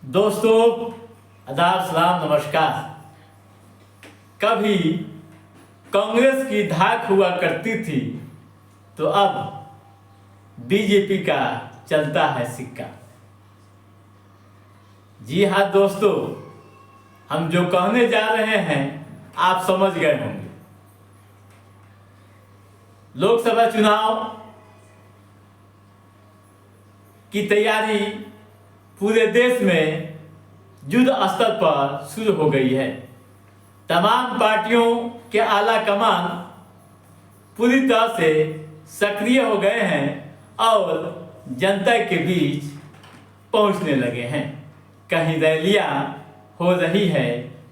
दोस्तों, आदाब, सलाम, नमस्कार। कभी कांग्रेस की धाक हुआ करती थी तो अब बीजेपी का चलता है सिक्का। जी हाँ दोस्तों, हम जो कहने जा रहे हैं आप समझ गए होंगे। लोकसभा चुनाव की तैयारी पूरे देश में युद्ध स्तर पर शुरू हो गई है। तमाम पार्टियों के आला कमान पूरी तरह से सक्रिय हो गए हैं और जनता के बीच पहुंचने लगे हैं। कहीं रैलियां हो रही है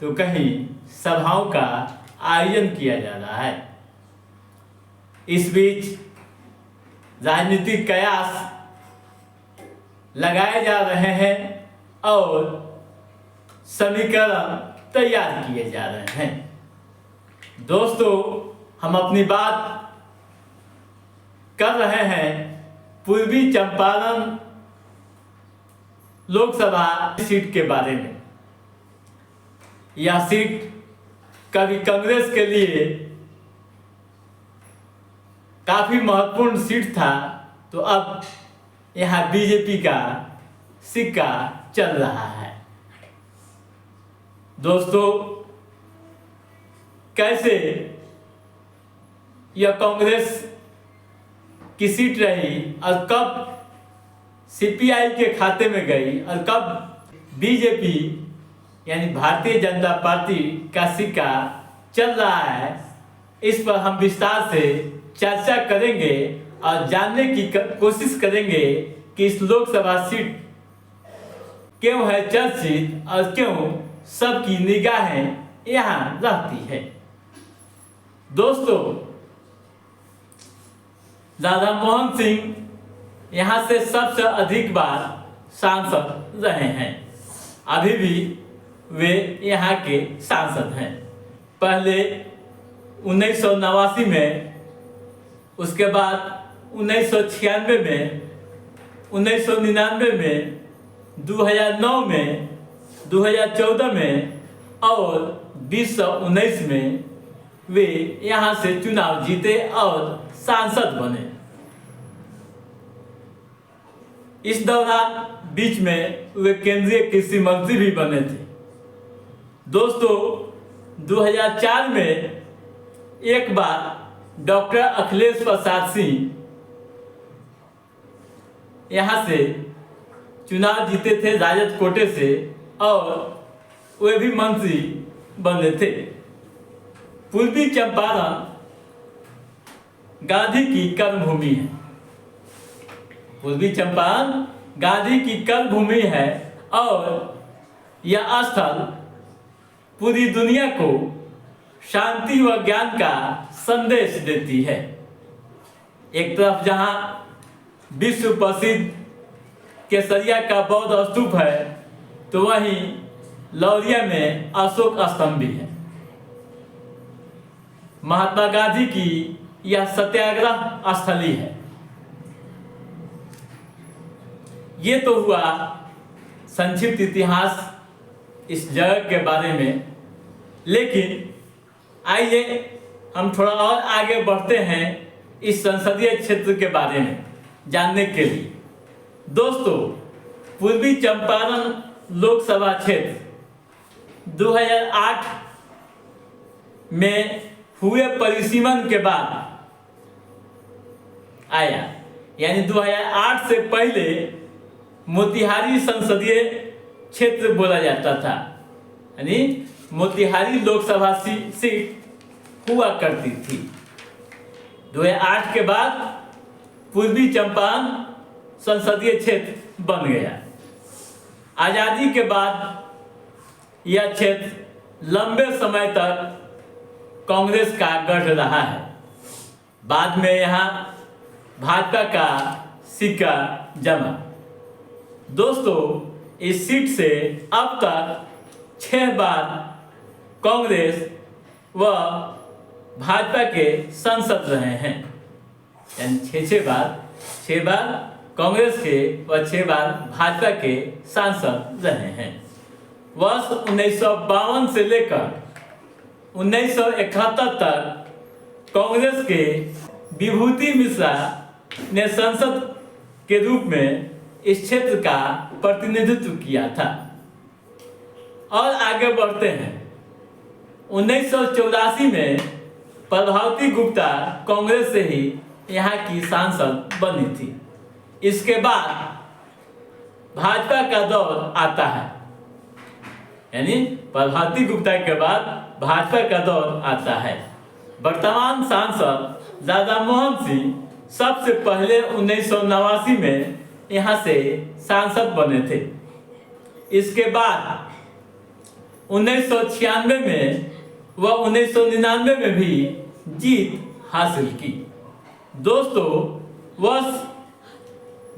तो कहीं सभाओं का आयोजन किया जा रहा है। इस बीच राजनीतिक कयास लगाए जा रहे हैं और समीकरण तैयार किए जा रहे हैं। दोस्तों, हम अपनी बात कर रहे हैं पूर्वी चंपारण लोकसभा सीट के बारे में। यह सीट कभी कांग्रेस के लिए काफी महत्वपूर्ण सीट था, तो अब यहाँ बीजेपी का सिक्का चल रहा है। दोस्तों, कैसे यह कांग्रेस की सीट रही और कब सीपीआई के खाते में गई और कब बीजेपी यानी भारतीय जनता पार्टी का सिक्का चल रहा है, इस पर हम विस्तार से चर्चा करेंगे और जानने की कोशिश करेंगे कि इस लोकसभा सीट क्यों है चर्चित और क्यों सबकी निगाहें यहाँ रहती है। दोस्तों, दादा मोहन सिंह यहाँ से सबसे अधिक बार सांसद रहे हैं। अभी भी वे यहाँ के सांसद हैं। पहले 1989 में, उसके बाद 1996 में, 1999 में, 2009 में, 2014 में और 2019 में वे यहाँ से चुनाव जीते और सांसद बने। इस दौरान बीच में वे केंद्रीय कृषि मंत्री भी बने थे। दोस्तों, 2004 में एक बार डॉक्टर अखिलेश प्रसाद सिंह यहाँ से चुनाव जीते थे राजद कोटे से और वे भी मंत्री बने थे। पूर्वी चंपारण गांधी की कर्मभूमि है। पूर्वी चंपारण गांधी की कर्मभूमि है और यह स्थल पूरी दुनिया को शांति व ज्ञान का संदेश देती है। एक तरफ जहां विश्व प्रसिद्ध केसरिया का बौद्ध स्तूप है, तो वहीं लौरिया में अशोक स्तंभ भी है। महात्मा गांधी की यह सत्याग्रह स्थली है। ये तो हुआ संक्षिप्त इतिहास इस जगह के बारे में, लेकिन आइए हम थोड़ा और आगे बढ़ते हैं इस संसदीय क्षेत्र के बारे में जानने के लिए। दोस्तों, पूर्वी चंपारण लोकसभा क्षेत्र 2008 में हुए परिसीमन के बाद आया, यानी 2008 से पहले मोतिहारी संसदीय क्षेत्र बोला जाता था, यानी मोतिहारी लोकसभा सीट हुआ करती थी। 2008 के बाद पूर्वी चंपारण संसदीय क्षेत्र बन गया। आजादी के बाद यह क्षेत्र लंबे समय तक कांग्रेस का गढ़ रहा है। बाद में यहाँ भाजपा का सिक्का जमा। दोस्तों, इस सीट से अब तक 6 बार कांग्रेस व भाजपा के सांसद रहे हैं, यानी 6 बार कांग्रेस के व 6 बार भाजपा के सांसद रहे हैं। वर्ष 1952 से लेकर 1971 तक कांग्रेस के विभूति मिश्रा ने संसद के रूप में इस क्षेत्र का प्रतिनिधित्व किया था। और आगे बढ़ते हैं। 1984 में प्रभावती गुप्ता कांग्रेस से ही यहाँ की सांसद बनी थी। इसके बाद भाजपा का दौर आता है, यानी प्रभावती गुप्ता के बाद भाजपा का दौर आता है। वर्तमान सांसद राधा मोहन सिंह सबसे पहले 1989 में यहाँ से सांसद बने थे। इसके बाद 1996 में व 1999 में भी जीत हासिल की। दोस्तों, वर्ष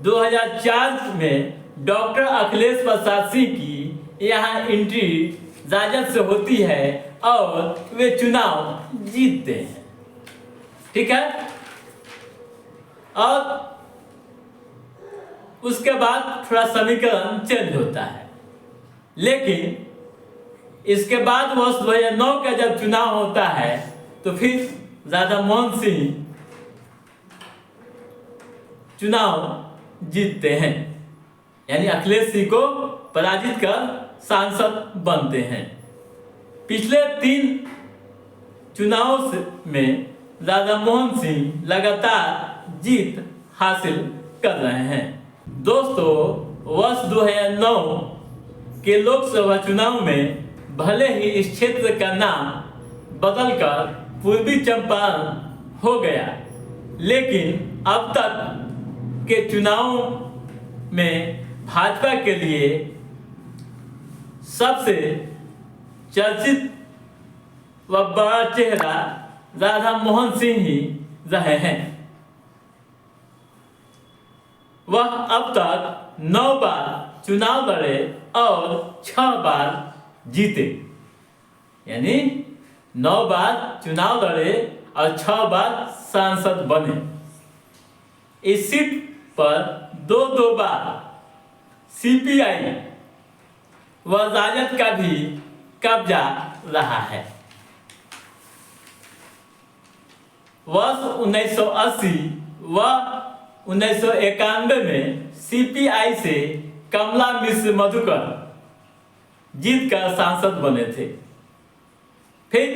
2004 में डॉक्टर अखिलेश प्रसाद सिंह की यहाँ एंट्री राजद से होती है और वे चुनाव जीतते हैं। ठीक है। और उसके बाद थोड़ा समीकरण चेंज होता है, लेकिन इसके बाद वर्ष 2009 का जब चुनाव होता है तो फिर राधा मोहन सिंह चुनाव जीतते हैं, यानी अखिलेश सिंह को पराजित कर सांसद बनते हैं। पिछले 3 चुनावों में राधा मोहन सिंह लगातार जीत हासिल कर रहे हैं। दोस्तों, वर्ष 2009 के लोकसभा चुनाव में भले ही इस क्षेत्र का नाम बदलकर पूर्वी चंपारण हो गया, लेकिन अब तक के चुनावों में भाजपा के लिए सबसे चर्चित व बड़ा चेहरा राधा मोहन सिंह ही रहे हैं। वह अब तक 9 बार चुनाव लड़े और 6 बार जीते, यानी 9 बार चुनाव लड़े और 6 बार सांसद बने। इस सीट पर 2 बार सीपीआई व राजद का भी कब्जा रहा है। वर्ष 1980 व 1991 में सीपीआई से कमला मिश्र मधुकर जीत कर सांसद बने थे। फिर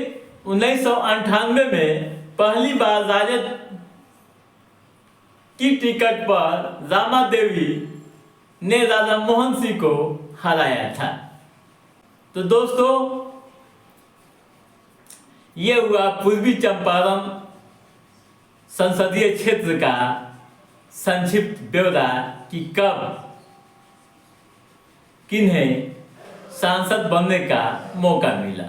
1998 में पहली बार राजद की टिकट पर रामा देवी ने राधा मोहन सिंह को हराया था। तो दोस्तों, ये हुआ पूर्वी चंपारण संसदीय क्षेत्र का संक्षिप्त ब्यौरा कि कब किन्हें सांसद बनने का मौका मिला।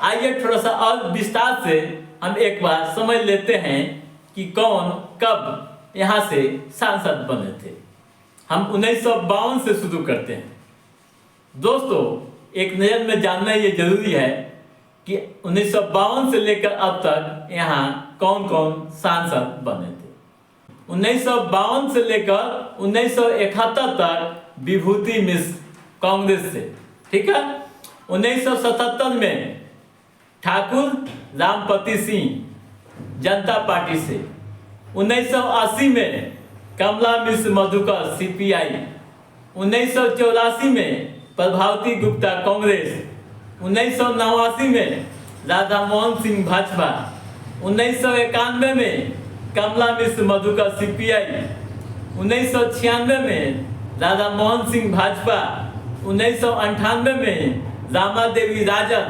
आइए थोड़ा सा और विस्तार से हम एक बार समझ लेते हैं कि कौन कब यहाँ से सांसद बने थे। हम 1952 से शुरू करते हैं। दोस्तों, एक नज़र में जानना ये जरूरी है कि 1952 से लेकर अब तक यहाँ कौन कौन सांसद बने थे। 1952 से लेकर 1971 तक विभूति मिश्र कांग्रेस से, ठीक है। 1977 में ठाकुर रामपति सिंह जनता पार्टी से, 1980 में कमला मिश्र मधुकर सीपीआई, 1984 में प्रभावती गुप्ता कांग्रेस, 1989 में राधा मोहन सिंह भाजपा, 1991 में कमला मिश्र मधुकर सीपीआई, 1996 में राधा मोहन सिंह भाजपा, 1998 में रामा देवी राजद,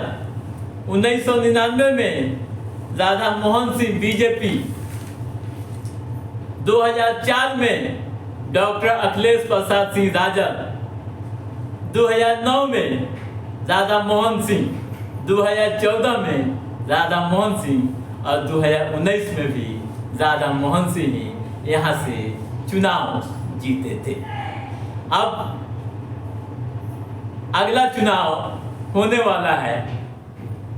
1999 में राधा मोहन सिंह बीजेपी, 2004 में डॉक्टर अखिलेश प्रसाद सिंह राजद, 2009 में राधा मोहन सिंह, 2014 में राधा मोहन सिंह और 2019 में भी राधा मोहन सिंह ही यहाँ से चुनाव जीते थे। अब अगला चुनाव होने वाला है।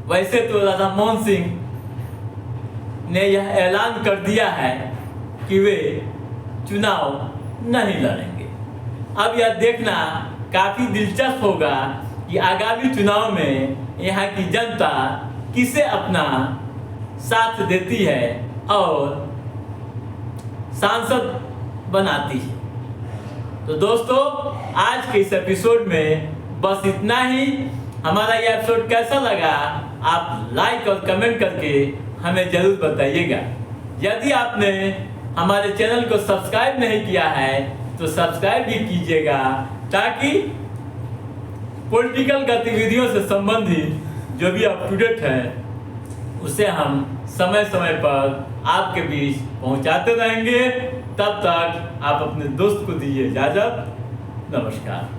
वैसे तो राधा मोहन सिंह ने यह ऐलान कर दिया है कि वे चुनाव नहीं लड़ेंगे। अब यह देखना काफ़ी दिलचस्प होगा कि आगामी चुनाव में यहाँ की जनता किसे अपना साथ देती है और सांसद बनाती है। तो दोस्तों, आज के इस एपिसोड में बस इतना ही। हमारा यह एपिसोड कैसा लगा आप लाइक और कमेंट करके हमें ज़रूर बताइएगा। यदि आपने हमारे चैनल को सब्सक्राइब नहीं किया है तो सब्सक्राइब भी कीजिएगा, ताकि पॉलिटिकल गतिविधियों से संबंधित जो भी अप टू डेट है उसे हम समय समय पर आपके बीच पहुंचाते रहेंगे। तब तक आप अपने दोस्त को दीजिए इजाज़त। नमस्कार।